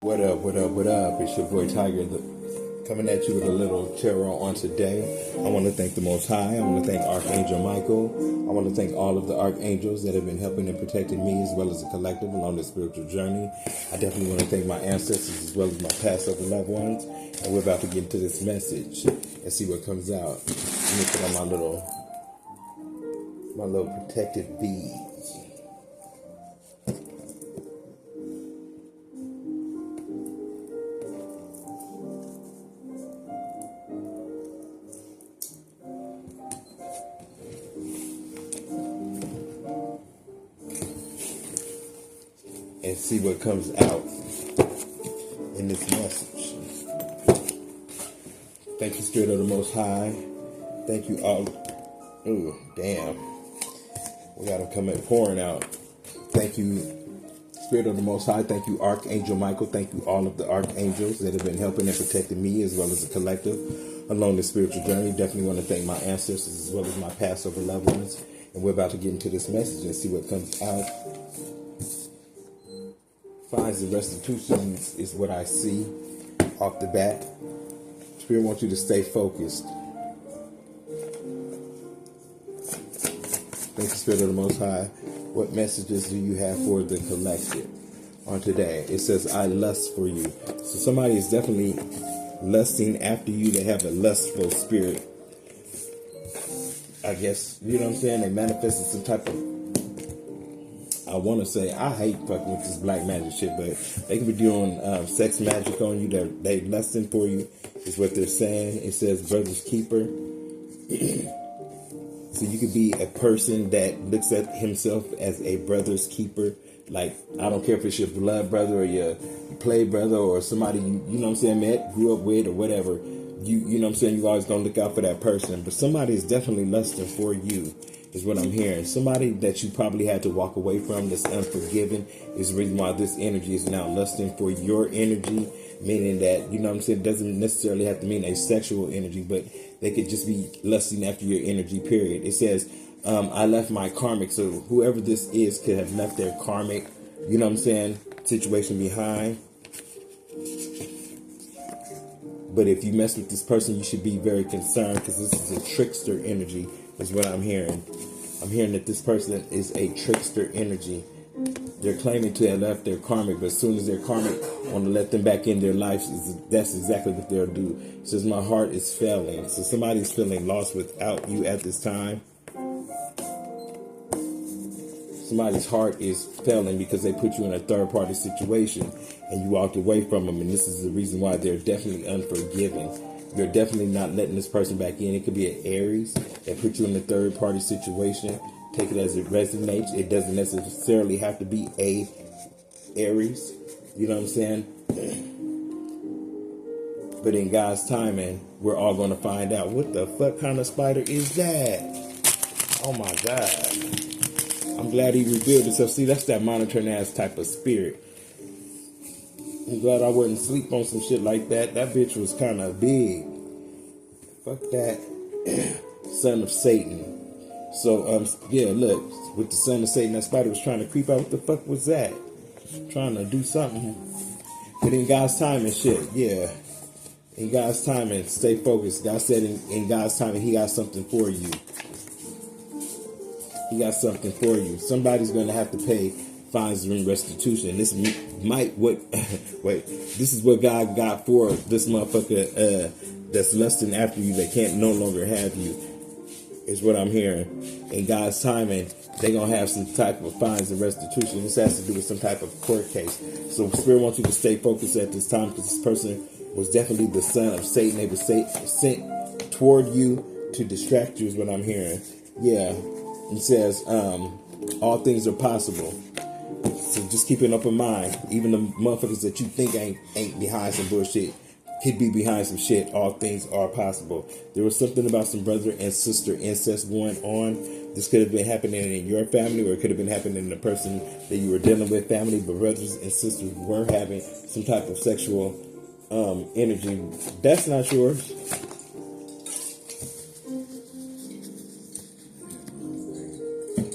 What up, what up, what up? It's your boy Tiger coming at you with a little tarot on today. I want to thank the Most High. I want to thank Archangel Michael. I want to thank all of the archangels that have been helping and protecting me as well as the collective along this spiritual journey. I definitely want to thank my ancestors as well as my past over loved ones. And we're about to get into this message and see what comes out. Let me put on my little protective beads. And see what comes out in this message. Thank you, Spirit of the Most High. Thank you all. Ooh, damn. We got them coming pouring out. Thank you, Spirit of the Most High. Thank you, Archangel Michael. Thank you, all of the archangels that have been helping and protecting me as well as the collective along this spiritual journey. Definitely want to thank my ancestors as well as my past over loved ones. And we're about to get into this message and see what comes out. Finds and restitutions is what I see off the bat. Spirit wants you to stay focused. Thank you, Spirit of the Most High. What messages do you have for the collective on today? It says, I lust for you. So somebody is definitely lusting after you. They have a lustful spirit. I guess, you know what I'm saying? They manifested some type of, I want to say, I hate fucking with this black magic shit, but they could be doing sex magic on you. They lusting for you is what they're saying. It says brother's keeper. So you could be a person that looks at himself as a brother's keeper. Like, I don't care if it's your blood brother or your play brother or somebody you know what I'm saying, met, grew up with or whatever. You know what I'm saying, you always gonna look out for that person. But somebody is definitely lusting for you, is what I'm hearing. Somebody that you probably had to walk away from that's unforgiven is the reason why this energy is now lusting for your energy. Meaning that, you know what I'm saying, it doesn't necessarily have to mean a sexual energy, but they could just be lusting after your energy, period. It says, I left my karmic. So whoever this is could have left their karmic, you know what I'm saying, situation behind. But if you mess with this person, you should be very concerned because this is a trickster energy, is what I'm hearing. I'm hearing that this person is a trickster energy. They're claiming to have left their karmic, but as soon as their karmic want to let them back in their lives, that's exactly what they'll do. It says, my heart is failing. So somebody's feeling lost without you at this time. Somebody's heart is failing because they put you in a third-party situation and you walked away from them, and this is the reason why they're definitely unforgiving. You're definitely not letting this person back in. It could be an Aries that put you in a third-party situation. Take it as it resonates. It doesn't necessarily have to be a Aries. You know what I'm saying? But in God's timing, we're all going to find out. What the fuck kind of spider is that? Oh my God. I'm glad he revealed himself. See, that's that monitoring ass type of spirit. I'm glad I wouldn't sleep on some shit like that. That bitch was kind of big. Fuck that. Son of Satan. So, yeah, look, with the son of Satan, that spider was trying to creep out. What the fuck was that? Trying to do something. But in God's timing, shit, yeah. In God's timing, stay focused. God said in God's timing, he got something for you. He got something for you. Somebody's going to have to pay fines and restitution. This might, this is what God got for this motherfucker that's lusting after you that can't no longer have you. Is what I'm hearing. In God's timing, they're going to have some type of fines and restitution. This has to do with some type of court case. So Spirit wants you to stay focused at this time because this person was definitely the son of Satan. They were sent toward you to distract you is what I'm hearing. Yeah. It says, all things are possible. So just keep an open mind. Even the motherfuckers that you think ain't behind some bullshit could be behind some shit. All things are possible. There was something about some brother and sister incest going on. This could have been happening in your family, or it could have been happening in the person that you were dealing with family, but brothers and sisters were having some type of sexual energy. That's not yours.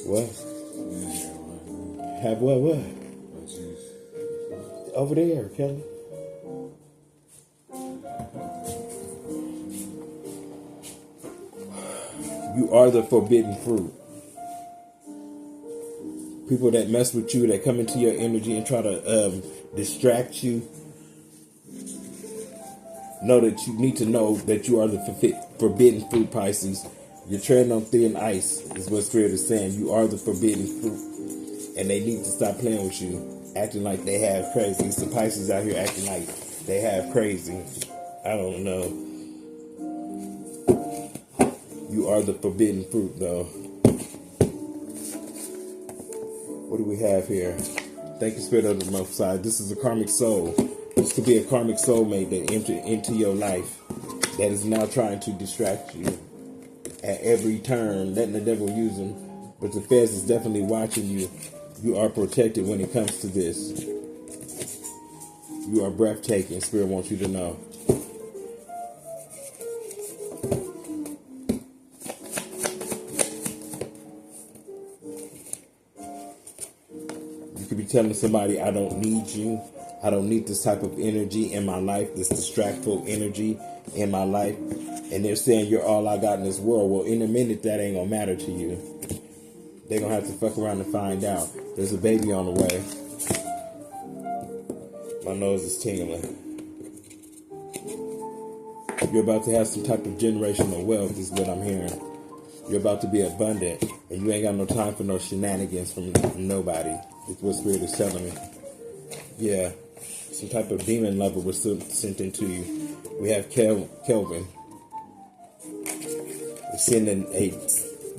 What? Have what? Over there, Kelly. You are the forbidden fruit. People that mess with you, that come into your energy and try to distract you, know that you need to know that you are the forbidden fruit, Pisces. You're treading on thin ice, is what Spirit is saying. You are the forbidden fruit. And they need to stop playing with you, acting like they have crazy. It's the Pisces out here acting like they have crazy. I don't know. You are the forbidden fruit, though. What do we have here? Thank you, Spirit of the Most High. This is a karmic soul. This could be a karmic soulmate that entered into your life that is now trying to distract you at every turn, letting the devil use them. But the feds is definitely watching you. You are protected when it comes to this. You are breathtaking. Spirit wants you to know. You could be telling somebody, I don't need you. I don't need this type of energy in my life, this distractful energy in my life. And they're saying you're all I got in this world. Well, in a minute, that ain't going to matter to you. They're going to have to fuck around and find out. There's a baby on the way. My nose is tingling. You're about to have some type of generational wealth, is what I'm hearing. You're about to be abundant, and you ain't got no time for no shenanigans from nobody. It's what Spirit is telling me. Yeah. Some type of demon lover was sent into you. We have Kelvin.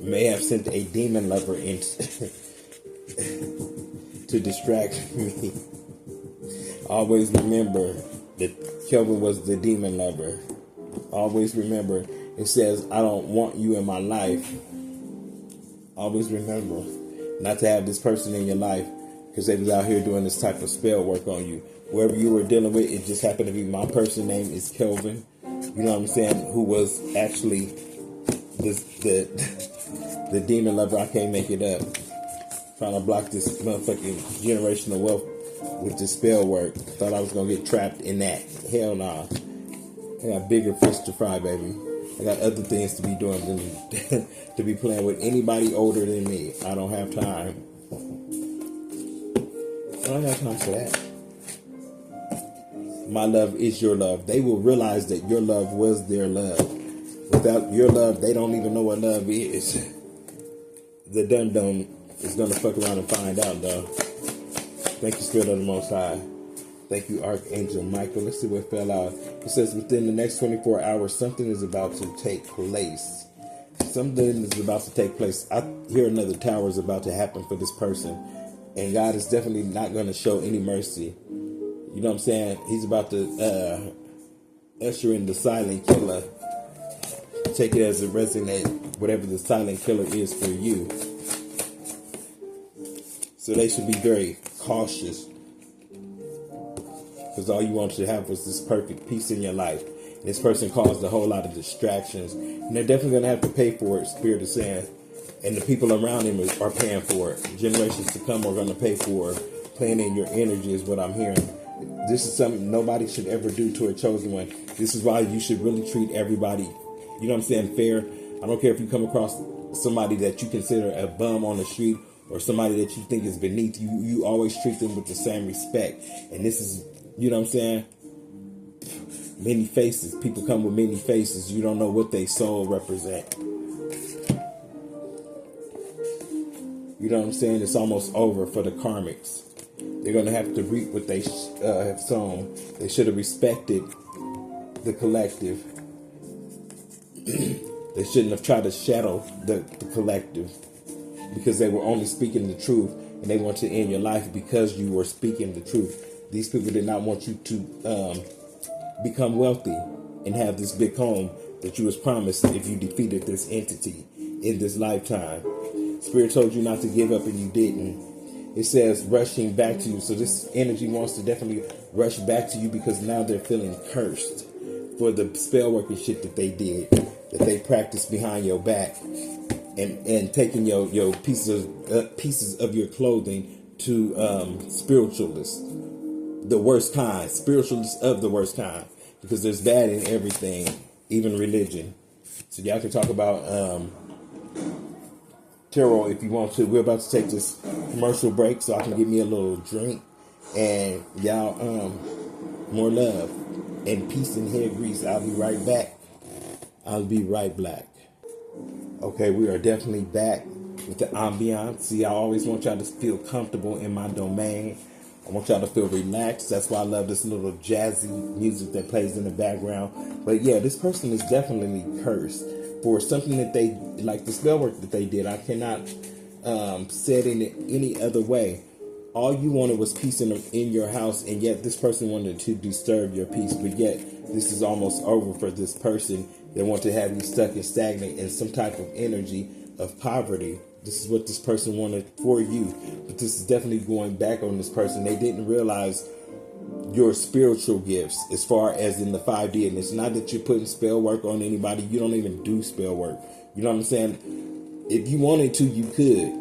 May have sent a demon lover in to distract me. Always remember that Kelvin was the demon lover. Always remember, it says, I don't want you in my life. Always remember not to have this person in your life because they was out here doing this type of spell work on you. Whoever you were dealing with, it just happened to be my person name is Kelvin. You know what I'm saying? Who was actually the demon lover. I can't make it up. Trying to block this motherfucking generational wealth with this spell work. Thought I was going to get trapped in that. Hell nah. I got bigger fish to fry, baby. I got other things to be doing than to be playing with anybody older than me. I don't have time. I don't have time for that. My love is your love. They will realize that your love was their love. Without your love, they don't even know what love is. The dum-dum is going to fuck around and find out, though. Thank you, Spirit of the Most High. Thank you, Archangel Michael. Let's see what fell out. It says within the next 24 hours, something is about to take place. Something is about to take place. I hear another tower is about to happen for this person. And God is definitely not going to show any mercy. You know what I'm saying? He's about to usher in the silent killer. Take it as a resonate, whatever the silent killer is for you. So they should be very cautious. Because all you want to have was this perfect peace in your life. And this person caused a whole lot of distractions. And they're definitely going to have to pay for it, Spirit is saying. And the people around him are paying for it. Generations to come are going to pay for it. Playing in your energy is what I'm hearing. This is something nobody should ever do to a chosen one. This is why you should really treat everybody, you know what I'm saying, fair. I don't care if you come across somebody that you consider a bum on the street or somebody that you think is beneath you. You always treat them with the same respect. And this is, you know what I'm saying, many faces. People come with many faces. You don't know what they soul represent. You know what I'm saying? It's almost over for the karmics. They're going to have to reap what they have sown. They should have respected the collective. They shouldn't have tried to shadow the collective because they were only speaking the truth and they want to end your life because you were speaking the truth. These people did not want you to become wealthy and have this big home that you was promised if you defeated this entity in this lifetime. Spirit told you not to give up and you didn't. It says rushing back to you. So this energy wants to definitely rush back to you because now they're feeling cursed for the spell working shit that they did, that they practiced behind your back and taking your pieces of your clothing to spiritualists, the worst kind, spiritualists of the worst kind, because there's bad in everything, even religion. So y'all can talk about tarot if you want to. We're about to take this commercial break so I can get me a little drink. And y'all, more love and peace and hair grease. I'll be right back. I'll be right back. Okay, we are definitely back with the ambiance. See, I always want y'all to feel comfortable in my domain. I want y'all to feel relaxed. That's why I love this little jazzy music that plays in the background. But yeah, this person is definitely cursed for something that they, like the spell work that they did. I cannot say it in any other way. All you wanted was peace in your house, and yet this person wanted to disturb your peace. But yet, this is almost over for this person. They want to have you stuck and stagnant in some type of energy of poverty. This is what this person wanted for you. But this is definitely going back on this person. They didn't realize your spiritual gifts as far as in the 5D. And it's not that you're putting spell work on anybody. You don't even do spell work. You know what I'm saying? If you wanted to, you could.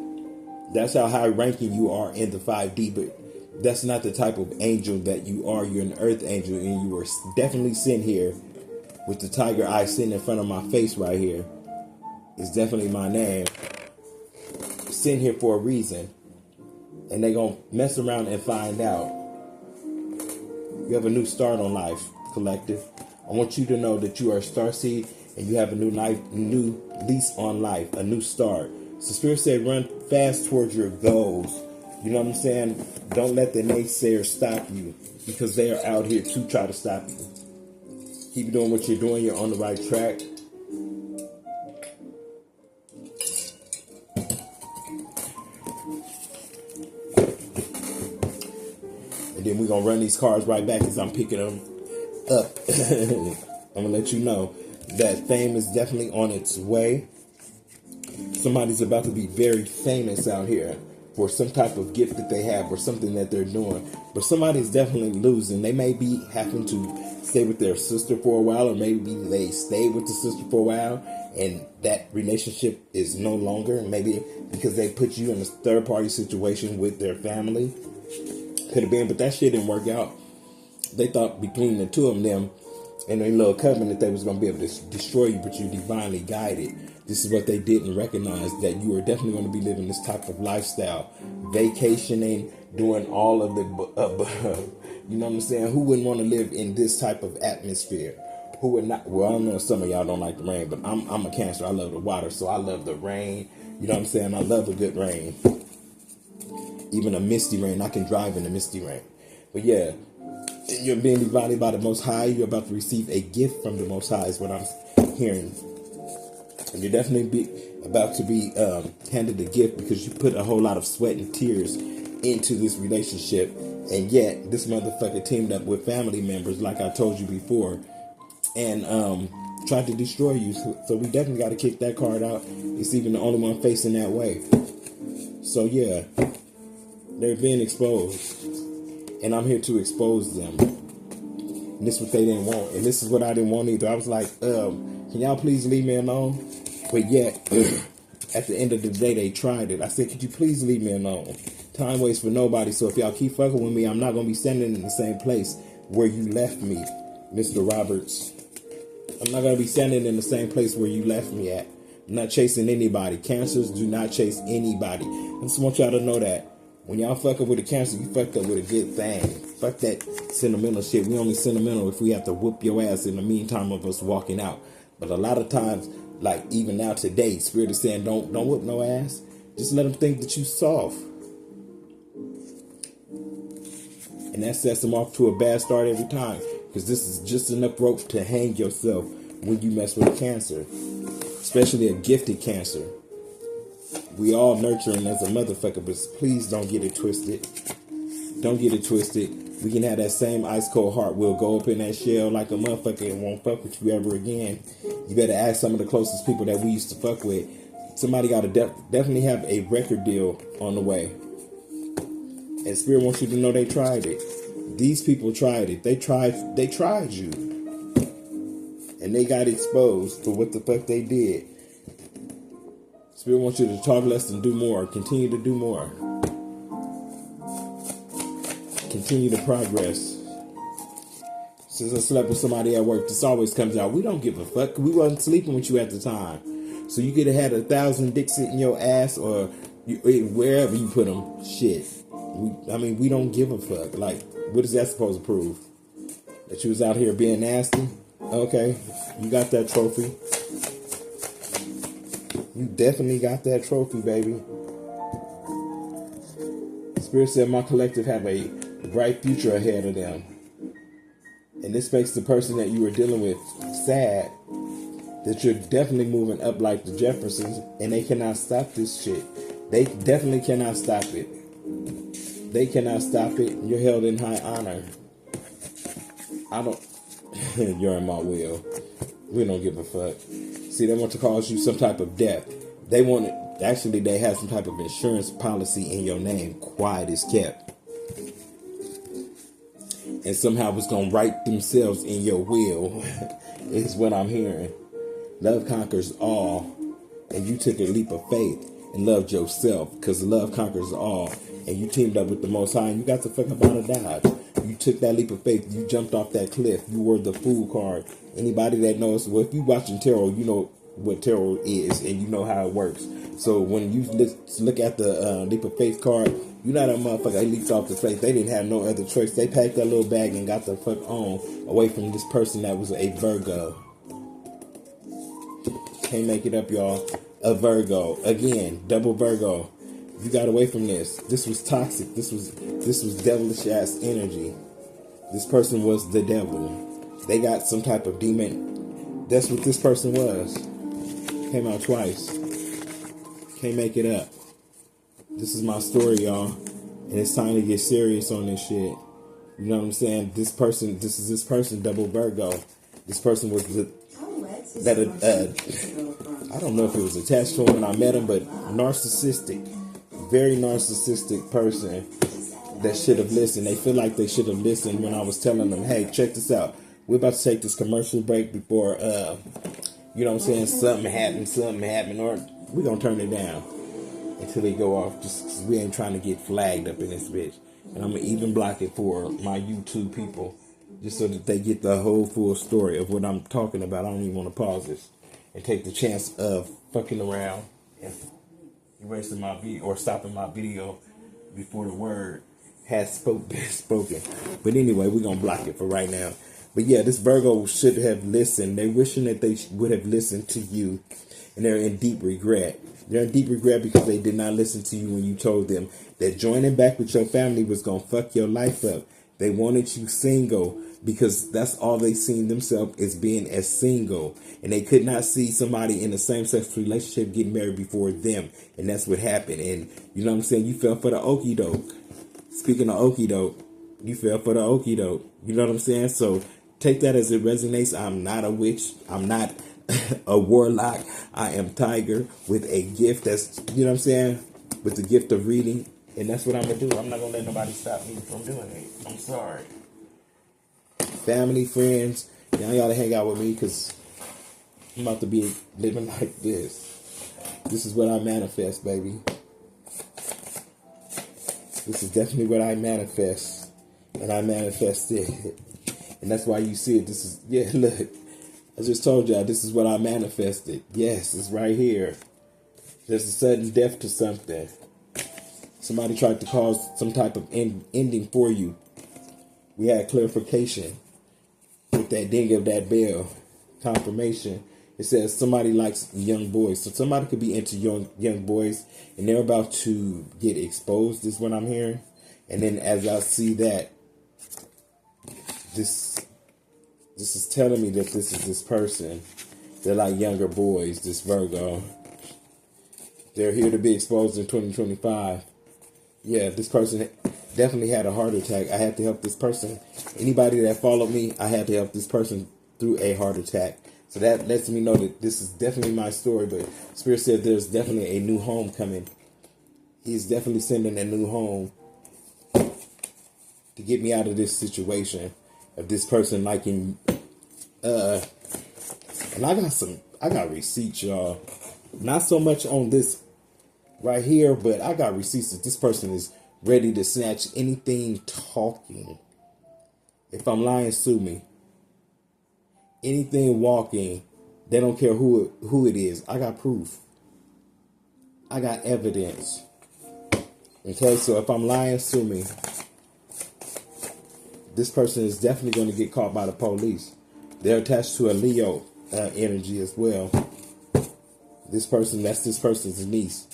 That's how high ranking you are in the 5D. But that's not the type of angel that you are. You're an earth angel. And you were definitely sent here with the tiger eye sitting in front of my face right here. It's definitely my name. Sitting here for a reason. And they're going to mess around and find out. You have a new start on life, collective. I want you to know that you are a starseed and you have a new lease on life, a new start. So Spirit said run fast towards your goals. You know what I'm saying? Don't let the naysayers stop you, because they are out here to try to stop you. Keep doing what you're doing. You're on the right track. And then we're going to run these cards right back as I'm picking them up. I'm going to let you know that fame is definitely on its way. Somebody's about to be very famous out here for some type of gift that they have or something that they're doing. But somebody's definitely losing. They may be having to stay with their sister for a while, or maybe they stayed with the sister for a while and that relationship is no longer. Maybe because they put you in a third party situation with their family. Could have been, but that shit didn't work out. They thought between the two of them and their little covenant they was going to be able to destroy you, but you divinely guided. This is what they didn't recognize, that you are definitely going to be living this type of lifestyle. Vacationing, doing all of the above. You know what I'm saying? Who wouldn't want to live in this type of atmosphere? Who would not? Well, I don't know if some of y'all don't like the rain, but I'm a Cancer. I love the water, so I love the rain. You know what I'm saying? I love a good rain. Even a misty rain. I can drive in a misty rain. But yeah, you're being divided by the Most High. You're about to receive a gift from the Most High is what I'm hearing. And you're definitely about to be handed a gift because you put a whole lot of sweat and tears into this relationship. And yet, this motherfucker teamed up with family members, like I told you before, and tried to destroy you. So we definitely got to kick that card out. It's even the only one facing that way. So yeah, they're being exposed. And I'm here to expose them. And this is what they didn't want. And this is what I didn't want either. I was like, can y'all please leave me alone? But yet, at the end of the day, they tried it. I said, could you please leave me alone? Time waits for nobody. So if y'all keep fucking with me, I'm not going to be standing in the same place where you left me, Mr. Roberts. I'm not going to be standing in the same place where you left me at. I'm not chasing anybody. Cancers do not chase anybody. I just want y'all to know that. When y'all fuck up with a Cancer, you fucked up with a good thing. Fuck that sentimental shit. We only sentimental if we have to whoop your ass in the meantime of us walking out. But a lot of times, like even now today, Spirit is saying, don't whoop no ass. Just let them think that you soft. And that sets them off to a bad start every time. Because this is just enough rope to hang yourself when you mess with a Cancer. Especially a gifted Cancer. We all nurturing as a motherfucker, but please don't get it twisted. Don't get it twisted. We can have that same ice cold heart. We'll go up in that shell like a motherfucker and won't fuck with you ever again. You better ask some of the closest people that we used to fuck with. Somebody got to definitely have a record deal on the way. And Spirit wants you to know they tried it. These people tried it. They tried you. And they got exposed for what the fuck they did. Spirit wants you to talk less and do more. Continue to do more. Continue to progress. Since I slept with somebody at work, this always comes out. We don't give a fuck. We wasn't sleeping with you at the time. So you could have had 1,000 dicks in your ass or wherever you put them. Shit. We don't give a fuck. Like, what is that supposed to prove? That you was out here being nasty? Okay, you got that trophy. You definitely got that trophy, baby. Spirit said my collective have a bright future ahead of them. And this makes the person that you were dealing with sad that you're definitely moving up like the Jeffersons, and they cannot stop this shit. They definitely cannot stop it. They cannot stop it. You're held in high honor. You're in my will. We don't give a fuck. See, they want to cause you some type of death. They have some type of insurance policy in your name. Quiet is kept. And somehow it's going to write themselves in your will. Is what I'm hearing. Love conquers all. And you took a leap of faith and loved yourself. Because love conquers all. And you teamed up with the Most High. And you got the fuck up out of Dodge. You took that leap of faith. You jumped off that cliff. You were the fool card. Anybody that knows, well, if you watching tarot, you know what tarot is. And you know how it works. So when you look at the leap of faith card, you're not a motherfucker that leaped off the faith. They didn't have no other choice. They packed that little bag and got the fuck on away from this person that was a Virgo. Can't make it up, y'all. A Virgo. Again, double Virgo. You got away from this. This was toxic. This was devilish ass energy. This person was the devil. They got some type of demon. That's what this person was. Came out twice. Can't make it up. This is my story, y'all. And it's time to get serious on this shit. You know what I'm saying? This is this person, double Virgo. This person was I don't know if it was attached to him when I met him, but narcissistic. Very narcissistic person that should have listened. They feel like they should have listened when I was telling them, hey, check this out. We're about to take this commercial break before, you know what I'm saying, something happens, or we're going to turn it down until they go off, just because we ain't trying to get flagged up in this bitch. And I'm going to even block it for my YouTube people, just so that they get the whole full story of what I'm talking about. I don't even want to pause this and take the chance of fucking around and erasing my video or stopping my video before the word has been spoken. But anyway, we're going to block it for right now. But yeah, this Virgo should have listened. They're wishing that they would have listened to you. And they're in deep regret. They're in deep regret because they did not listen to you when you told them that joining back with your family was going to fuck your life up. They wanted you single because that's all they seen themselves as being as single. And they could not see somebody in a same-sex relationship getting married before them. And that's what happened. And you know what I'm saying? You fell for the okie doke. Speaking of okie doke, you fell for the okie doke. You know what I'm saying? So take that as it resonates. I'm not a witch. I'm not a warlock. I am Tiger with a gift that's, you know what I'm saying? With the gift of reading. And that's what I'm going to do. I'm not going to let nobody stop me from doing it. I'm sorry. Family, friends, y'all gotta hang out with me because I'm about to be living like this. This is what I manifest, baby. This is definitely what I manifest. And I manifest it. And that's why you see it. This is, yeah, look. I just told y'all, this is what I manifested. Yes, it's right here. There's a sudden death to something. Somebody tried to cause some type of ending for you. We had clarification with that ding of that bell. Confirmation. It says somebody likes young boys. So somebody could be into young boys and they're about to get exposed is what I'm hearing. And then as I see that, this is telling me that this is this person. They're like younger boys, this Virgo. They're here to be exposed in 2025. Yeah, this person definitely had a heart attack. I had to help this person. Anybody that followed me, I had to help this person through a heart attack. So that lets me know that this is definitely my story. But Spirit said there's definitely a new home coming. He's definitely sending a new home to get me out of this situation of this person liking. And I got receipts, y'all. Not so much on this right here, but I got receipts that this person is ready to snatch anything talking. If I'm lying, sue me. Anything walking, They don't care who it is. I got proof. I got evidence. Okay, so if I'm lying, sue me. This person is definitely going to get caught by the police. They're attached to a Leo energy as well. This person, that's this person's niece.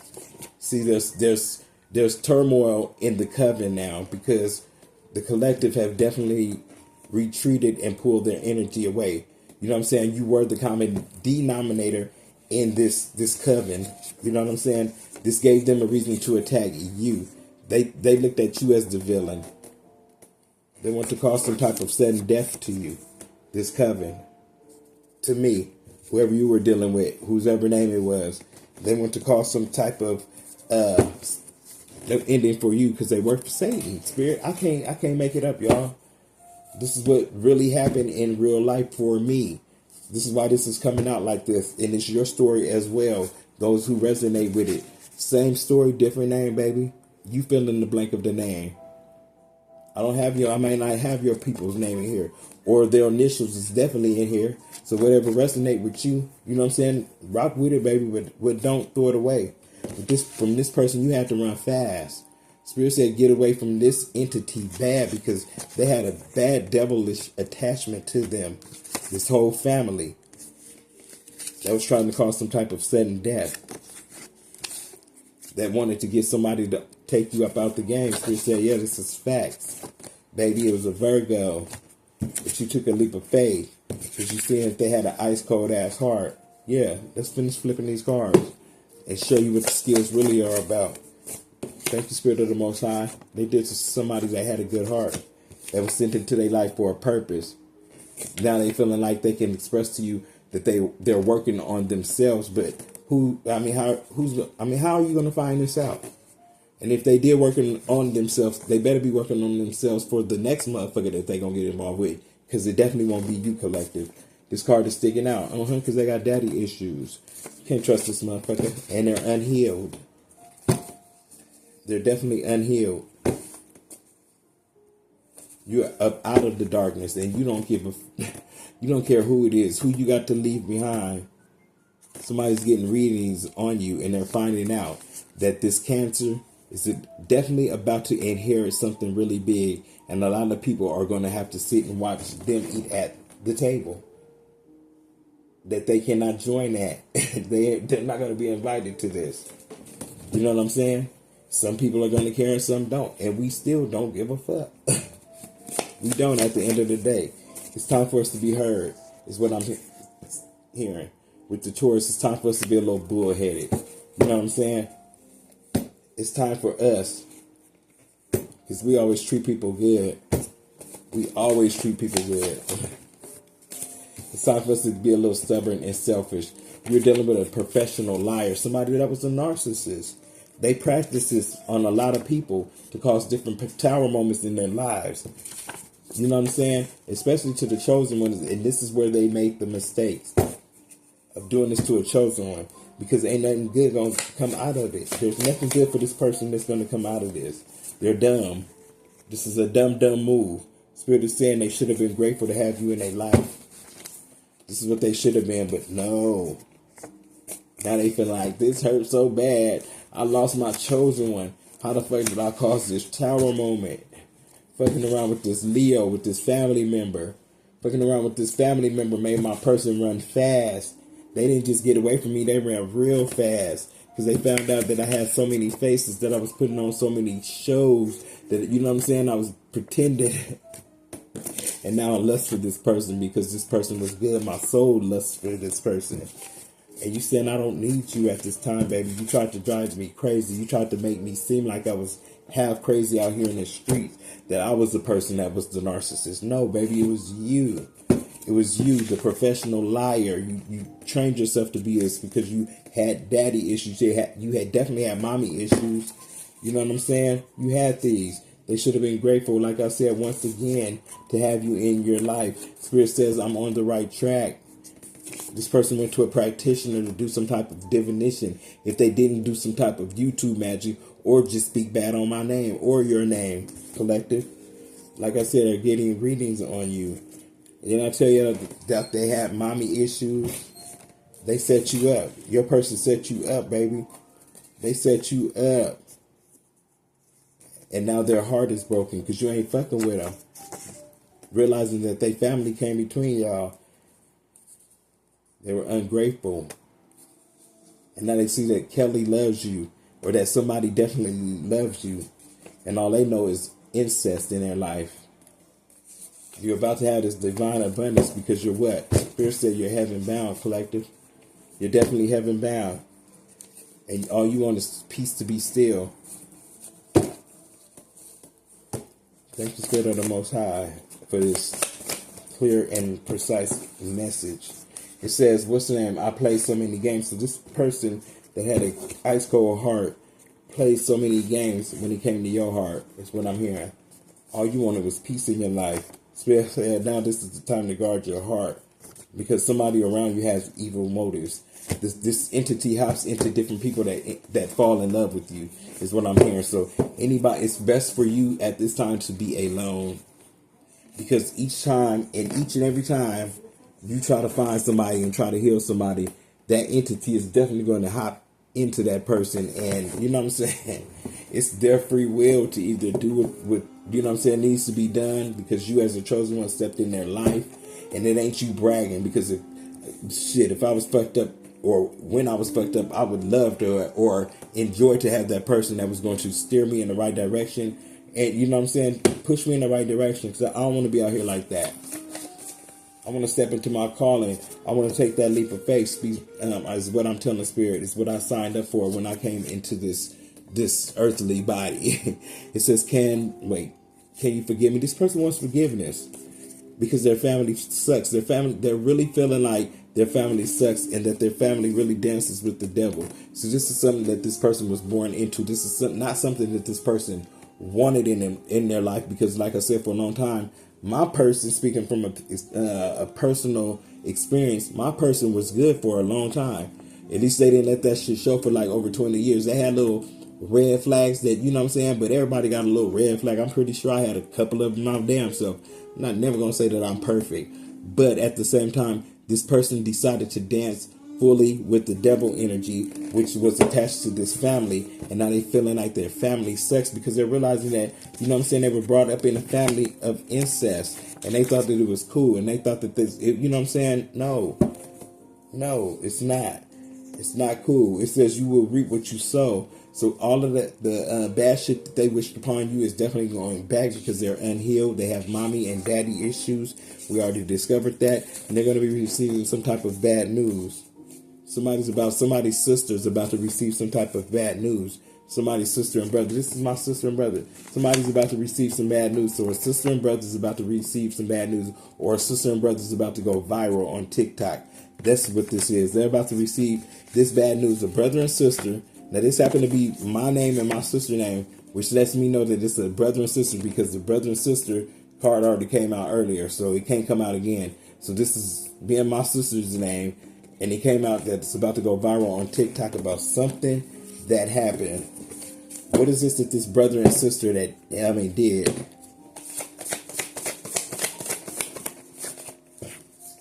See, there's turmoil in the coven now because the collective have definitely retreated and pulled their energy away. You know what I'm saying? You were the common denominator in this coven. You know what I'm saying? This gave them a reason to attack you. They looked at you as the villain. They want to cause some type of sudden death to you. This coven. To me, whoever you were dealing with, whoever name it was, they want to cause some type of ending for you because they work for Satan. Spirit, I can't make it up, y'all. This is what really happened in real life for me. This is why this is coming out like this. And it's your story as well. Those who resonate with it. Same story, different name, baby. You fill in the blank of the name. I may not have your people's name in here. Or their initials is definitely in here. So whatever resonate with you, you know what I'm saying? Rock with it, baby, but don't throw it away. From this person, you have to run fast. Spirit said get away from this entity bad because they had a bad devilish attachment to them. This whole family that was trying to cause some type of sudden death. That wanted to get somebody to take you up out the game. Spirit said, yeah, this is facts. Baby, it was a Virgo. But you took a leap of faith. Because you seen if they had an ice cold ass heart. Yeah, let's finish flipping these cards. And show you what the skills really are about. Thank you, Spirit of the Most High. They did to somebody that had a good heart. That was sent into their life for a purpose. Now they feeling like they can express to you that they're working on themselves. But how are you going to find this out? And if they did working on themselves, they better be working on themselves for the next motherfucker that they going to get involved with. Because it definitely won't be you, collective. This card is sticking out. Because they got daddy issues. Can't trust this motherfucker. And they're unhealed. They're definitely unhealed. You're up out of the darkness and you don't you don't care who it is, who you got to leave behind. Somebody's getting readings on you and they're finding out that this Cancer is definitely about to inherit something really big. And a lot of people are going to have to sit and watch them eat at the table. That they cannot join that. They're not going to be invited to this. You know what I'm saying? Some people are going to care and some don't. And we still don't give a fuck. We don't at the end of the day. It's time for us to be heard, is what I'm hearing. With the Taurus, it's time for us to be a little bullheaded. You know what I'm saying? It's time for us. Because we always treat people good. We always treat people good. It's time for us to be a little stubborn and selfish. You're dealing with a professional liar. Somebody that was a narcissist. They practice this on a lot of people to cause different tower moments in their lives. You know what I'm saying? Especially to the chosen ones. And this is where they make the mistakes of doing this to a chosen one. Because ain't nothing good going to come out of it. There's nothing good for this person that's going to come out of this. They're dumb. This is a dumb move. Spirit is saying they should have been grateful to have you in their life. This is what they should have been, but no. Now they feel like this hurt so bad. I lost my chosen one. How the fuck did I cause this tower moment? Fucking around with this Leo, with this family member. Fucking around with this family member made my person run fast. They didn't just get away from me. They ran real fast. Because they found out that I had so many faces, that I was putting on so many shows. That, you know what I'm saying? I was pretending. And now I lust for this person because this person was good. My soul lusts for this person. And you saying I don't need you at this time, baby. You tried to drive me crazy. You tried to make me seem like I was half crazy out here in the streets. That I was the person that was the narcissist. No, baby, it was you. It was you, the professional liar. You trained yourself to be this because you had daddy issues. You had definitely had mommy issues. You know what I'm saying? You had these. They should have been grateful, like I said, once again, to have you in your life. Spirit says I'm on the right track. This person went to a practitioner to do some type of divination. If they didn't do some type of YouTube magic or just speak bad on my name or your name, collective. Like I said, they're getting readings on you. And then I tell you that they had mommy issues. They set you up. Your person set you up, baby. They set you up. And now their heart is broken because you ain't fucking with them. Realizing that they family came between y'all. They were ungrateful. And now they see that Kelly loves you. Or that somebody definitely loves you. And all they know is incest in their life. You're about to have this divine abundance because you're what? Spirit said you're heaven bound, collective. You're definitely heaven bound. And all you want is peace to be still. Thank you, Spirit of the Most High, for this clear and precise message. It says, what's the name? I played so many games. So this person that had an ice cold heart played so many games when it came to your heart. That's what I'm hearing. All you wanted was peace in your life. Spirit said, now this is the time to guard your heart. Because somebody around you has evil motives. This entity hops into different people that fall in love with you, is what I'm hearing. So anybody, it's best for you at this time to be alone. Because each time, and each and every time you try to find somebody and try to heal somebody, that entity is definitely going to hop into that person. And you know what I'm saying? It's their free will to either do what you know what I'm saying, needs to be done, because you as a chosen one stepped in their life. And it ain't you bragging, because if I was fucked up, or when I was fucked up, I would love to or enjoy to have that person that was going to steer me in the right direction. And you know what I'm saying? Push me in the right direction, because I don't want to be out here like that. I want to step into my calling. I want to take that leap of faith. Is what I'm telling the Spirit. It's what I signed up for when I came into this earthly body. It says, can you forgive me? This person wants forgiveness because their family sucks. They're really feeling like their family sucks, and that their family really dances with the devil. So this is something that this person was born into. This is not something that this person wanted in their life, because like I said, for a long time, my person, speaking from a personal experience, my person was good for a long time. At least they didn't let that shit show for like over 20 years. They had little red flags that, you know what I'm saying, but everybody got a little red flag. I'm pretty sure I had a couple of them my damn self. I'm never going to say that I'm perfect. But at the same time, this person decided to dance fully with the devil energy, which was attached to this family. And now they feeling like their family sucks, because they're realizing that, you know what I'm saying, they were brought up in a family of incest. And they thought that it was cool. And they thought that you know what I'm saying? No, it's not. It's not cool. It says you will reap what you sow. So all of the bad shit that they wished upon you is definitely going back, because they're unhealed. They have mommy and daddy issues. We already discovered that. And they're going to be receiving some type of bad news. Somebody's sister is about to receive some type of bad news. Somebody's sister and brother. This is my sister and brother. Somebody's about to receive some bad news. So a sister and brother is about to receive some bad news. Or a sister and brother is about to go viral on TikTok. That's what this is. They're about to receive this bad news. A brother and sister. Now, this happened to be my name and my sister's name, which lets me know that it's a brother and sister, because the brother and sister card already came out earlier, so it can't come out again. So this is me and my sister's name, and it came out that it's about to go viral on TikTok about something that happened. What is this that this brother and sister did?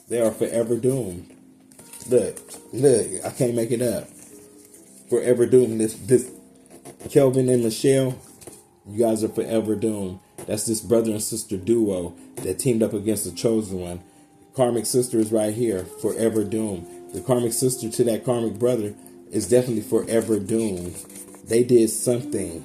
They are forever doomed. Look, I can't make it up. Forever doomed. This Kelvin and Michelle, you guys are forever doomed. That's this brother and sister duo that teamed up against the chosen one. Karmic sister is right here, forever doomed. The karmic sister to that karmic brother is definitely forever doomed. They did something.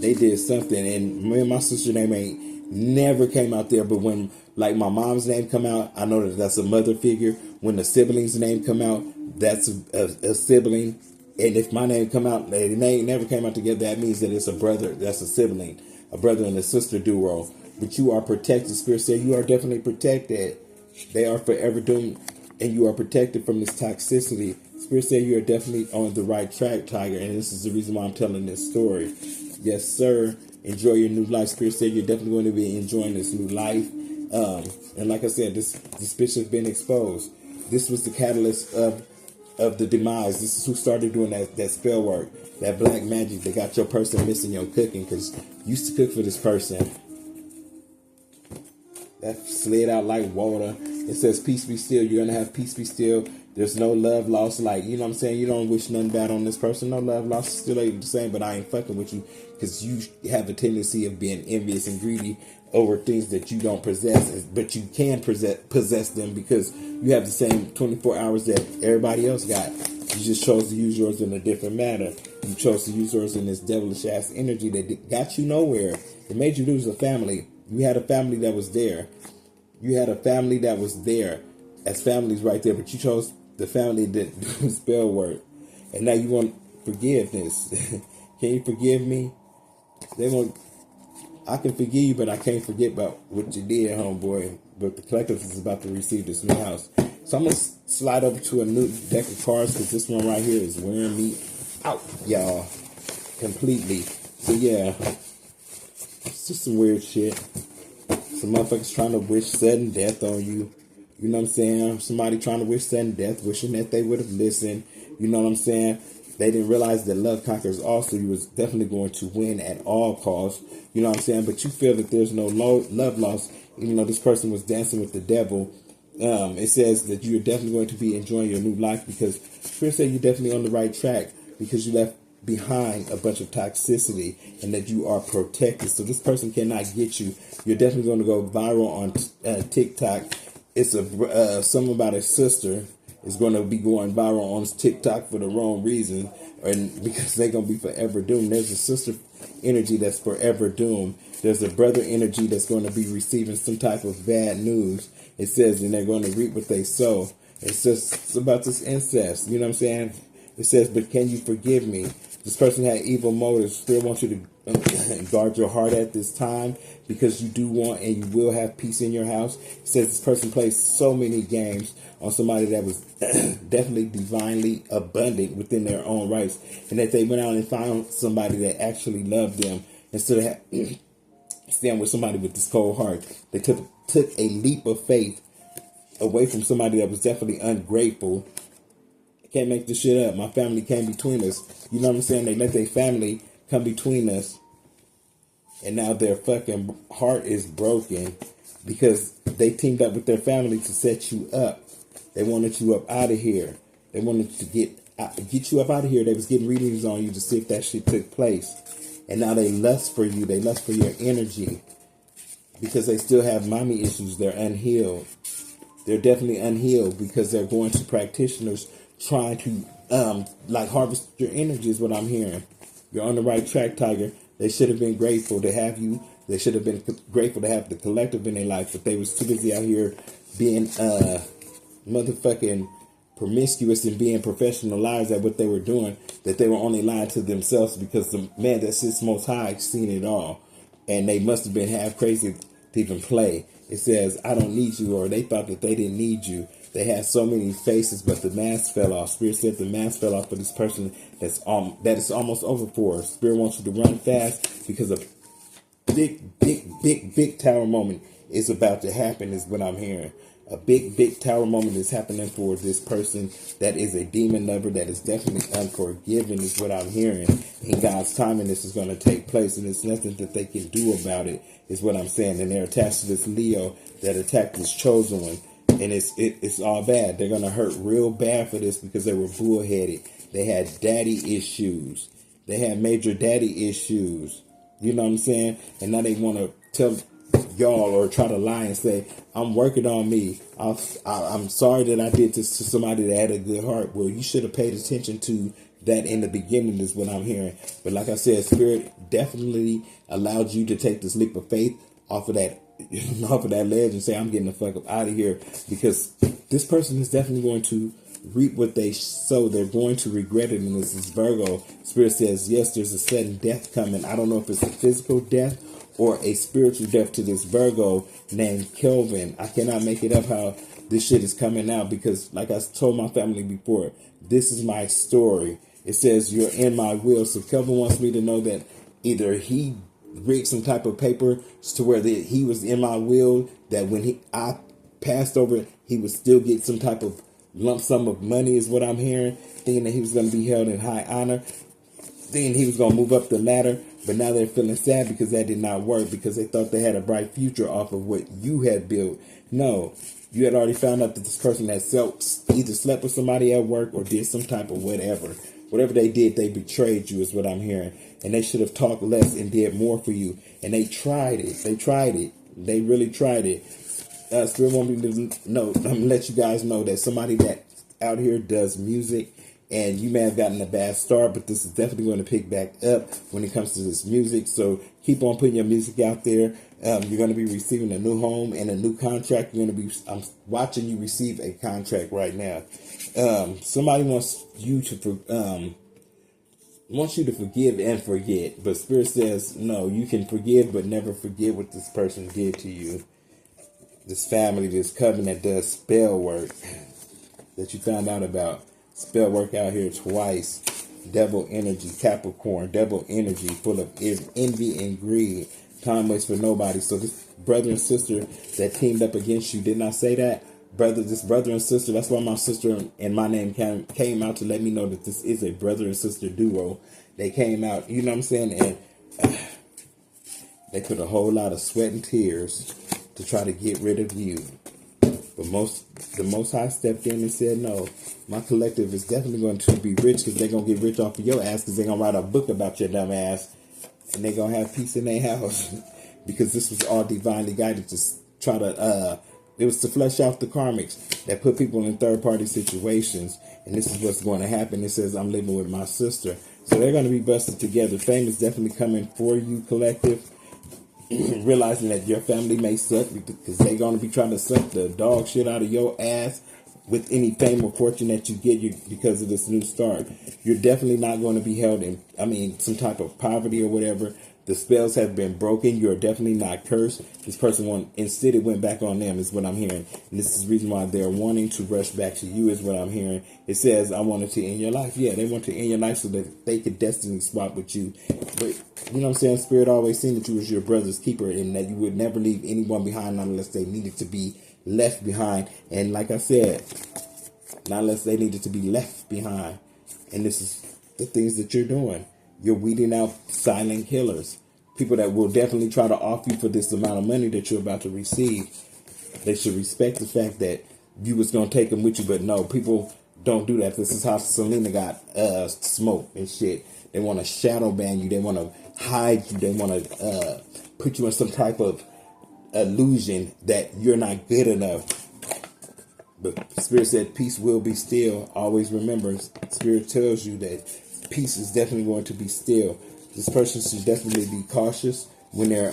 And me and my sister's name ain't never came out there, but when like my mom's name come out, I know that that's a mother figure. When the sibling's name come out, that's a sibling. And if my name come out, the name never came out together, that means that it's a brother, that's a sibling, a brother and a sister duo. But you are protected. Spirit said you are definitely protected. They are forever doomed, and you are protected from this toxicity. Spirit said you are definitely on the right track, Tiger, and this is the reason why I'm telling this story. Yes, sir. Enjoy your new life. Spirit said you're definitely going to be enjoying this new life. And like I said, this bitch has been exposed. This was the catalyst of the demise. This is who started doing that spell work, that black magic that got your person missing your cooking, because you used to cook for this person. That slid out like water. It says peace be still. You're gonna have peace be still. There's no love lost. Like, you know what I'm saying? You don't wish nothing bad on this person. No love lost. Still able to say, but I ain't fucking with you because you have a tendency of being envious and greedy over things that you don't possess, but you can possess them because you have the same 24 hours that everybody else got. You just chose to use yours in a different manner. You chose to use yours in this devilish ass energy that got you nowhere. It made you lose a family. You had a family that was there. You had a family that was there as families right there, but you chose the family that do spell work. And now you want forgiveness. Can you forgive me? I can forgive you, but I can't forget about what you did, homeboy. But the collective is about to receive this new house. So I'm going to slide over to a new deck of cards because this one right here is wearing me out, y'all. Completely. So yeah, it's just some weird shit. Some motherfuckers trying to wish sudden death on you. You know what I'm saying? Somebody trying to wish sudden death, wishing that they would have listened. You know what I'm saying? They didn't realize that love conquers all, so you was definitely going to win at all costs. You know what I'm saying? But you feel that there's no love lost, even though this person was dancing with the devil. It says that you're definitely going to be enjoying your new life because Spirit said you're definitely on the right track because you left behind a bunch of toxicity and that you are protected. So this person cannot get you. You're definitely going to go viral on TikTok. It's something about a sister is going to be going viral on TikTok for the wrong reason, and because they're going to be forever doomed. There's a sister energy that's forever doomed. There's a brother energy that's going to be receiving some type of bad news. It says, and they're going to reap what they sow. It's about this incest. You know what I'm saying? It says, but can you forgive me? This person had evil motives. Still want you to guard your heart at this time because you do want and you will have peace in your house. It says this person plays so many games on somebody that was definitely divinely abundant within their own rights, and that they went out and found somebody that actually loved them instead of staying with somebody with this cold heart. They took a leap of faith away from somebody that was definitely ungrateful. Can't make this shit up. My family came between us. You know what I'm saying? They let their family come between us. And now their fucking heart is broken because they teamed up with their family to set you up. They wanted you up out of here. They wanted to get you up out of here. They was getting readings on you to see if that shit took place. And now they lust for you. They lust for your energy because they still have mommy issues. They're unhealed. They're definitely unhealed because they're going to practitioners trying to harvest your energy is what I'm hearing. You're on the right track, Tiger. They should have been grateful to have you. They should have been grateful to have the collective in their life, but they was too busy out here being motherfucking promiscuous and being professional liars at what they were doing, that they were only lying to themselves because the man that sits most high seen it all. And they must have been half crazy to even play. It says, I don't need you, or they thought that they didn't need you. They had so many faces, but the mask fell off. Spirit said the mask fell off for this person that is almost over for. Spirit wants you to run fast because a big tower moment is about to happen is what I'm hearing. A big tower moment is happening for this person that is a demon lover, that is definitely unforgiving is what I'm hearing. In God's timing, this is going to take place, and it's nothing that they can do about it is what I'm saying. And they're attached to this Leo that attacked this chosen one. And it's all bad. They're going to hurt real bad for this because they were bullheaded. They had daddy issues. They had major daddy issues. You know what I'm saying? And now they want to tell y'all or try to lie and say, I'm working on me. I'm sorry that I did this to somebody that had a good heart. Well, you should have paid attention to that in the beginning is what I'm hearing. But like I said, Spirit definitely allowed you to take this leap of faith off of that ledge and say, I'm getting the fuck up out of here, because this person is definitely going to reap what they sow. They're going to regret it. And this is Virgo. Spirit says, yes, there's a sudden death coming. I don't know if it's a physical death or a spiritual death to this Virgo named Kelvin. I cannot make it up how this shit is coming out, because like I told my family before, this is my story. It says you're in my will. So Kelvin wants me to know that either he rigged some type of paper to where he was in my will, that when I passed over, he would still get some type of lump sum of money is what I'm hearing, thinking that he was going to be held in high honor. thinking he was going to move up the ladder, but now they're feeling sad because that did not work, because they thought they had a bright future off of what you had built. No, you had already found out that this person had either slept with somebody at work or did some type of whatever. Whatever they did, they betrayed you is what I'm hearing. And they should have talked less and did more for you. And they tried it. They tried it. They really tried it. Spirit want me to know, I'm going to let you guys know that somebody that out here does music, and you may have gotten a bad start, but this is definitely going to pick back up when it comes to this music. So keep on putting your music out there. You're going to be receiving a new home and a new contract. I'm watching you receive a contract right now. Somebody wants you to forgive and forget, but Spirit says no. You can forgive, but never forget what this person did to you. This family, this covenant does spell work that you found out about. Spell work out here twice. Devil energy, Capricorn, devil energy, full of envy and greed. Time waits for nobody. So this brother and sister that teamed up against you, didn't I say that? This brother and sister, that's why my sister and my name came out to let me know that this is a brother and sister duo. They came out, you know what I'm saying? And they put a whole lot of sweat and tears to try to get rid of you. But the Most High stepped in and said, no, my collective is definitely going to be rich, because they're going to get rich off of your ass, because they're going to write a book about your dumb ass, and they're going to have peace in their house. Because this was all divinely guided to try to, it was to flesh out the karmics that put people in third-party situations. And this is what's going to happen. It says, I'm living with my sister. So they're going to be busted together. Fame is definitely coming for you, collective. Realizing that your family may suck, because they're going to be trying to suck the dog shit out of your ass with any fame or fortune that you get because of this new start. You're definitely not going to be held in, some type of poverty or whatever. The spells have been broken. You're definitely not cursed. This person instead it went back on them is what I'm hearing. And this is the reason why they're wanting to rush back to you is what I'm hearing. It says, I wanted to end your life. Yeah, they want to end your life so that they could destiny swap with you. But you know what I'm saying? Spirit always seen that you was your brother's keeper, and that you would never leave anyone behind unless they needed to be left behind. And like I said, not unless they needed to be left behind. And this is the things that you're doing. You're weeding out silent killers. People that will definitely try to off you for this amount of money that you're about to receive. They should respect the fact that you was going to take them with you. But no, people don't do that. This is how Selena got smoked and shit. They want to shadow ban you. They want to hide you. They want to put you in some type of illusion that you're not good enough. But Spirit said peace will be still. Always remember, Spirit tells you that peace is definitely going to be still. This person should definitely be cautious when they're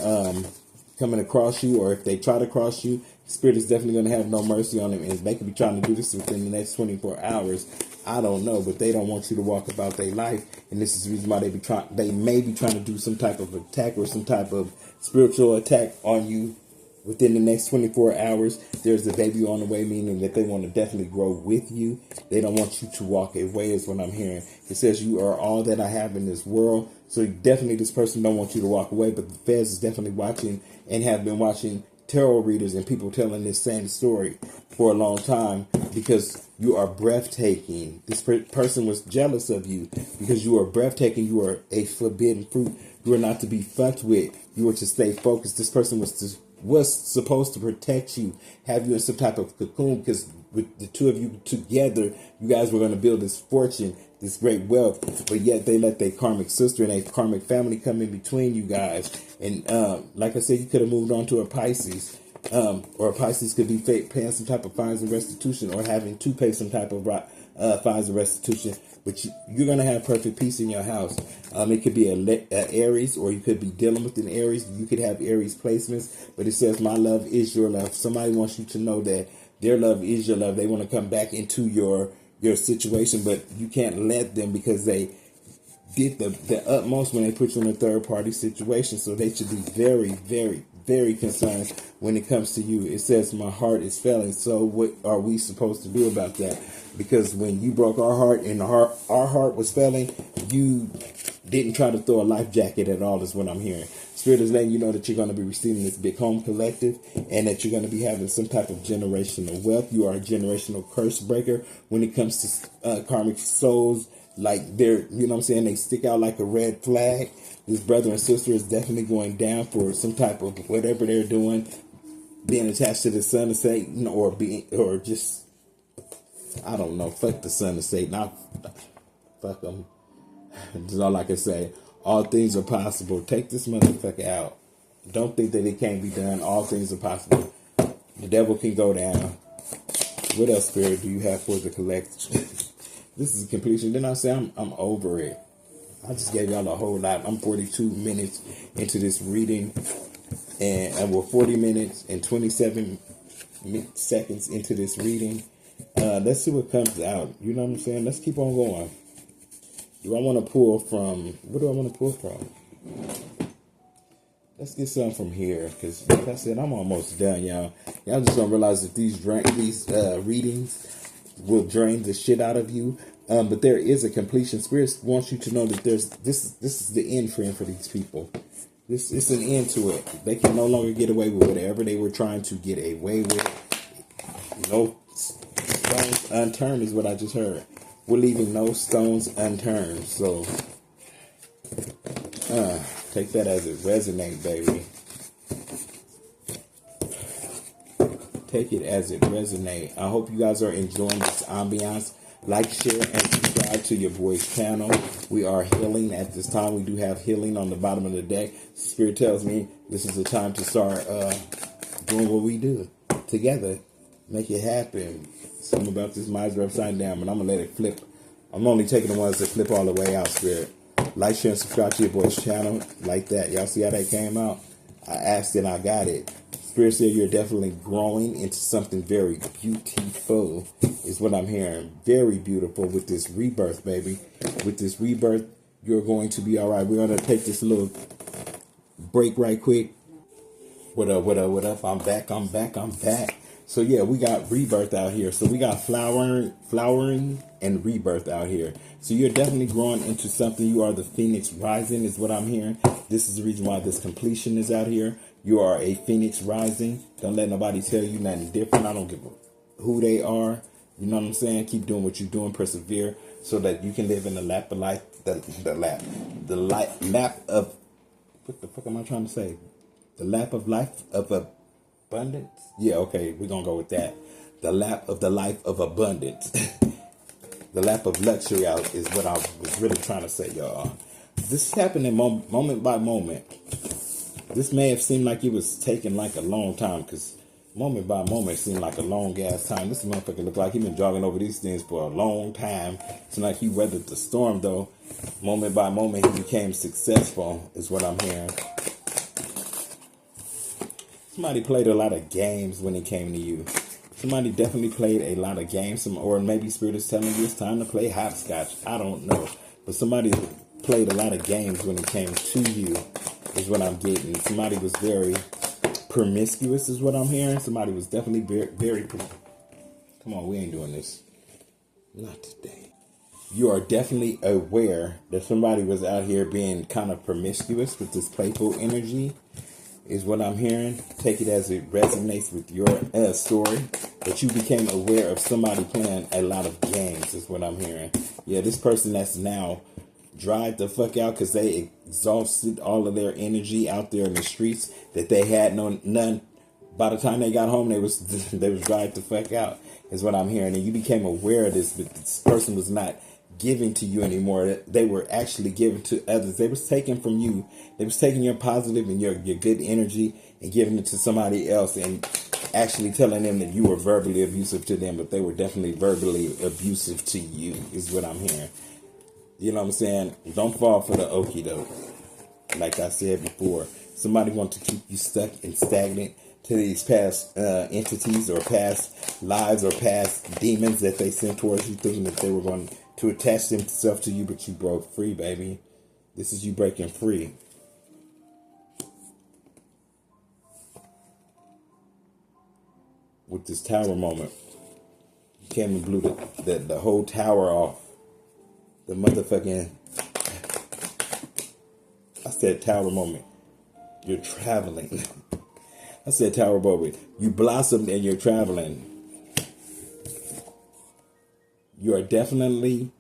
coming across you, or if they try to cross you. Spirit is definitely going to have no mercy on them, and they could be trying to do this within the next 24 hours. I don't know, but they don't want you to walk about their life, and this is the reason why they may be trying to do some type of attack or some type of spiritual attack on you within the next 24 hours. There's a baby on the way, meaning that they want to definitely grow with you. They don't want you to walk away is what I'm hearing. It says you are all that I have in this world. So definitely this person don't want you to walk away, but the feds is definitely watching and have been watching tarot readers and people telling this same story for a long time, because you are breathtaking. This person was jealous of you because you are breathtaking. You are a forbidden fruit. You are not to be fucked with. You are to stay focused. This person was supposed to protect you, have you in some type of cocoon, because with the two of you together, you guys were going to build this fortune, this great wealth, but yet they let their karmic sister and a karmic family come in between you guys. And like I said, you could have moved on to a Pisces, or a Pisces could be paying some type of fines and restitution, or having to pay some type of fines and restitution. But you're going to have perfect peace in your house. It could be a Aries, or you could be dealing with an Aries. You could have Aries placements, but it says, my love is your love. Somebody wants you to know that their love is your love. They want to come back into your situation, but you can't let them, because they did the utmost when they put you in a third party situation. So they should be very, very, very concerned when it comes to you. It says, my heart is failing. So what are we supposed to do about that? Because when you broke our heart and our heart was failing, you didn't try to throw a life jacket at all, is what I'm hearing. Spirit is letting you know that you're going to be receiving this big home collective, and that you're going to be having some type of generational wealth. You are a generational curse breaker when it comes to karmic souls Like they're, you know what I'm saying, they stick out like a red flag. This brother and sister is definitely going down for some type of whatever they're doing, being attached to the son of Satan, or just, I don't know, fuck the son of Satan. Fuck them. That's all I can say. All things are possible. Take this motherfucker out. Don't think that it can't be done. All things are possible. The devil can go down. What else, Spirit, do you have for the collection? This is a completion. Then I say I'm over it. I just gave y'all a whole lot. I'm 42 minutes into this reading, and we're 40 minutes and 27 seconds into this reading. Let's see what comes out. You know what I'm saying? Let's keep on going. Do I want to pull from? What do I want to pull from? Let's get some from here, because like I said, I'm almost done, y'all. Y'all just gonna realize that these readings will drain the shit out of you. But there is a completion. Spirit wants you to know that this is the end frame for these people. It's an end to it. They can no longer get away with whatever they were trying to get away with. No stones unturned is what I just heard. We're leaving no stones unturned. So take that as it resonates, baby. Take it as it resonates. I hope you guys are enjoying this ambiance. Like, share, and subscribe to your boy's channel. We are healing at this time. We do have healing on the bottom of the deck. Spirit tells me this is the time to start doing what we do together. Make it happen. Something about this miser upside down, but I'm going to let it flip. I'm only taking the ones that flip all the way out, Spirit. Like, share, and subscribe to your boy's channel. Like that. Y'all see how that came out? I asked and I got it. Spirit said you're definitely growing into something very beautiful, is what I'm hearing. Very beautiful with this rebirth, baby. With this rebirth, you're going to be all right. We're going to take this little break right quick. What up, what up, what up? I'm back. So, yeah, we got rebirth out here. So we got flowering and rebirth out here. So you're definitely growing into something. You are the phoenix rising, is what I'm hearing. This is the reason why this completion is out here. You are a phoenix rising. Don't let nobody tell you nothing different. I don't give a who they are. You know what I'm saying? Keep doing what you're doing. Persevere so that you can live in the lap of life. The lap of, what the fuck am I trying to say? The lap of life of abundance. Yeah, okay, we're gonna go with that. The lap of the life of abundance. The lap of luxury out is what I was really trying to say, y'all. This is happening moment by moment. This may have seemed like it was taking like a long time, because moment by moment seemed like a long ass time. This motherfucker looked like he been jogging over these things for a long time. It's like he weathered the storm, though. Moment by moment, he became successful, is what I'm hearing. Somebody played a lot of games when it came to you. Somebody definitely played a lot of games. Or maybe Spirit is telling you it's time to play hopscotch. I don't know. But somebody played a lot of games when it came to you, is what I'm getting. Somebody was very promiscuous, is what I'm hearing. Somebody was definitely very come on, we ain't doing this. Not today. You are definitely aware that somebody was out here being kind of promiscuous with this playful energy, is what I'm hearing. Take it as it resonates with your story. That you became aware of somebody playing a lot of games, is what I'm hearing. Yeah, this person that's now dried the fuck out because they exhausted all of their energy out there in the streets, that they had none. By the time they got home, they was dried the fuck out, is what I'm hearing. And you became aware of this, but this person was not giving to you anymore. They were actually giving to others. They was taking from you. They was taking your positive and your good energy and giving it to somebody else, and actually telling them that you were verbally abusive to them, but they were definitely verbally abusive to you, is what I'm hearing. You know what I'm saying? Don't fall for the okie doke. Like I said before, somebody wants to keep you stuck and stagnant to these past entities or past lives or past demons that they sent towards you, thinking that they were going to attach themselves to you, but you broke free, baby. This is you breaking free. With this tower moment, you came and blew the whole tower off. The motherfucking, I said tower moment. You're traveling. I said tower moment. You blossomed and you're traveling. You are definitely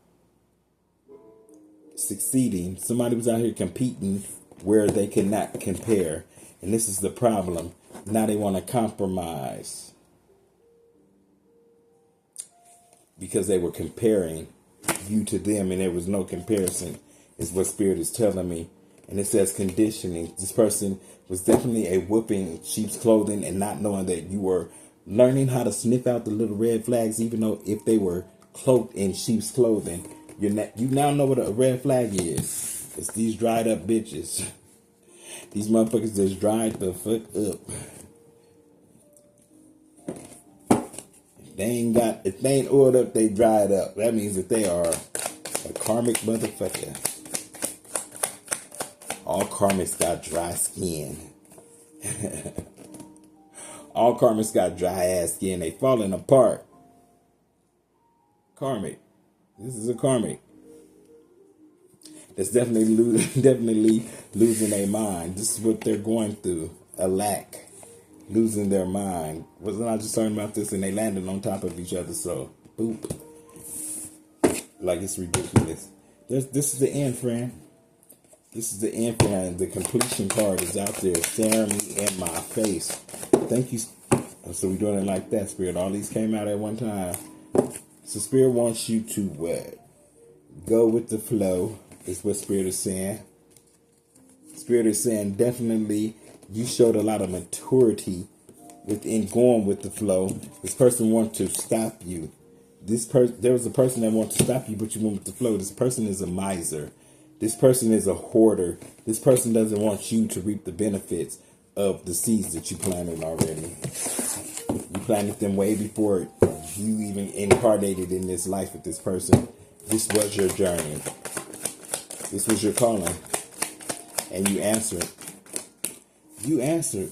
succeeding. Somebody was out here competing where they could not compare. And this is the problem. Now they want to compromise because they were comparing you to them, and there was no comparison, is what Spirit is telling me. And it says conditioning. This person was definitely a whooping in sheep's clothing, and not knowing that you were learning how to sniff out the little red flags, even though if they were cloaked in sheep's clothing. You now know what a red flag is. It's these dried up bitches. These motherfuckers just dried the fuck up. If they ain't oiled up, they dried up. That means that they are a karmic motherfucker. All karmics got dry skin. All karmics got dry ass skin. They falling apart. Karmic. This is a karmic that's definitely losing their mind. This is what they're going through. A lack. Losing their mind. Wasn't I just talking about this, and they landed on top of each other, so boop. Like, it's ridiculous. This is the end, friend. This is the end, friend. The completion card is out there staring me in my face. Thank you. So we're doing it like that, Spirit. All these came out at one time. So Spirit wants you to what? Go with the flow, is what Spirit is saying. Spirit is saying definitely you showed a lot of maturity within going with the flow. This person wants to stop you. There was a person that wanted to stop you, but you went with the flow. This person is a miser. This person is a hoarder. This person doesn't want you to reap the benefits of the seeds that you planted already. You planted them way before you even incarnated in this life with this person. This was your journey. This was your calling. And you answered. You answered.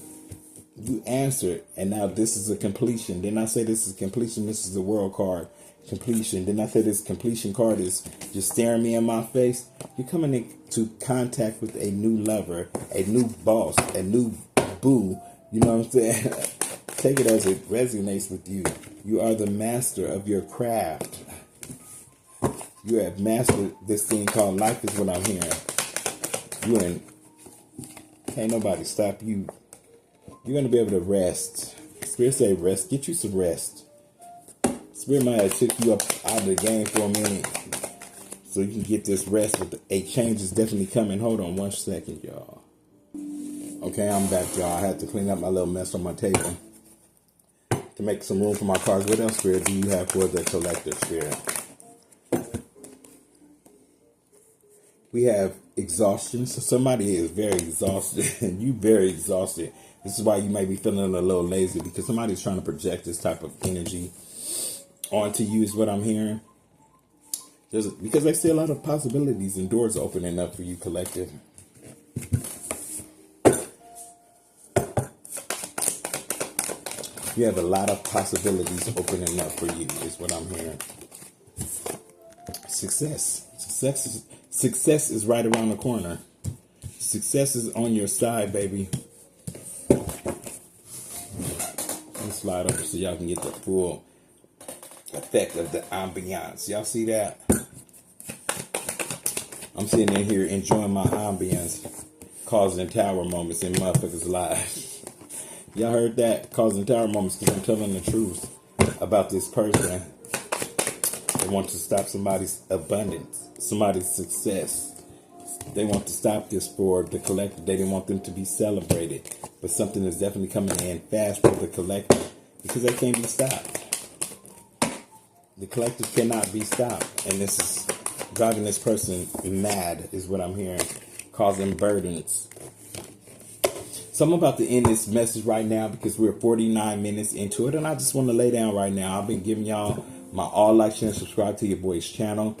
You answered. And now this is a completion. Didn't I say this is completion? This is the world card. Completion. Didn't I say this completion card is just staring me in my face? You're coming into contact with a new lover, a new boss, a new boo. You know what I'm saying? Take it as it resonates with you. You are the master of your craft. You have mastered this thing called life, is what I'm hearing. Can't nobody stop you. You're going to be able to rest. Spirit say rest. Get you some rest. Spirit might have took you up out of the game for a minute so you can get this rest, but a change is definitely coming. Hold on 1 second, y'all. Okay, I'm back, y'all. I had to clean up my little mess on my table to make some room for my cards. What else, Spirit, do you have for the collective, Spirit? We have exhaustion. So somebody is very exhausted, and you very exhausted. This is why you might be feeling a little lazy, because somebody's trying to project this type of energy onto you, is what I'm hearing. Because I see a lot of possibilities and doors opening up for you, collective. You have a lot of possibilities opening up for you, is what I'm hearing. Success is right around the corner. Success is on your side, baby. Let me slide over so y'all can get the full effect of the ambiance. Y'all see that? I'm sitting in here enjoying my ambience, causing tower moments in motherfuckers' lives. Y'all heard that? Causing tower moments, because I'm telling the truth about this person. They want to stop somebody's abundance, somebody's success. They want to stop this for the collective. They didn't want them to be celebrated. But something is definitely coming in fast for the collective, because they can't be stopped. The collective cannot be stopped. And this is driving this person mad, is what I'm hearing. Causing burdens. So I'm about to end this message right now, because we're 49 minutes into it. And I just want to lay down right now. I've been giving y'all my all, like, share, and subscribe to your boy's channel.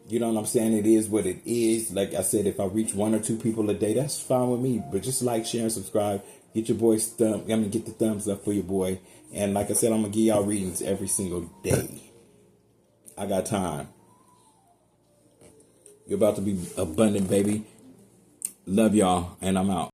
You know what I'm saying? It is what it is. Like I said, if I reach 1 or 2 people a day, that's fine with me. But just like, share, and subscribe. Get your boy's get the thumbs up for your boy. And like I said, I'm going to give y'all readings every single day. I got time. You're about to be abundant, baby. Love y'all, and I'm out.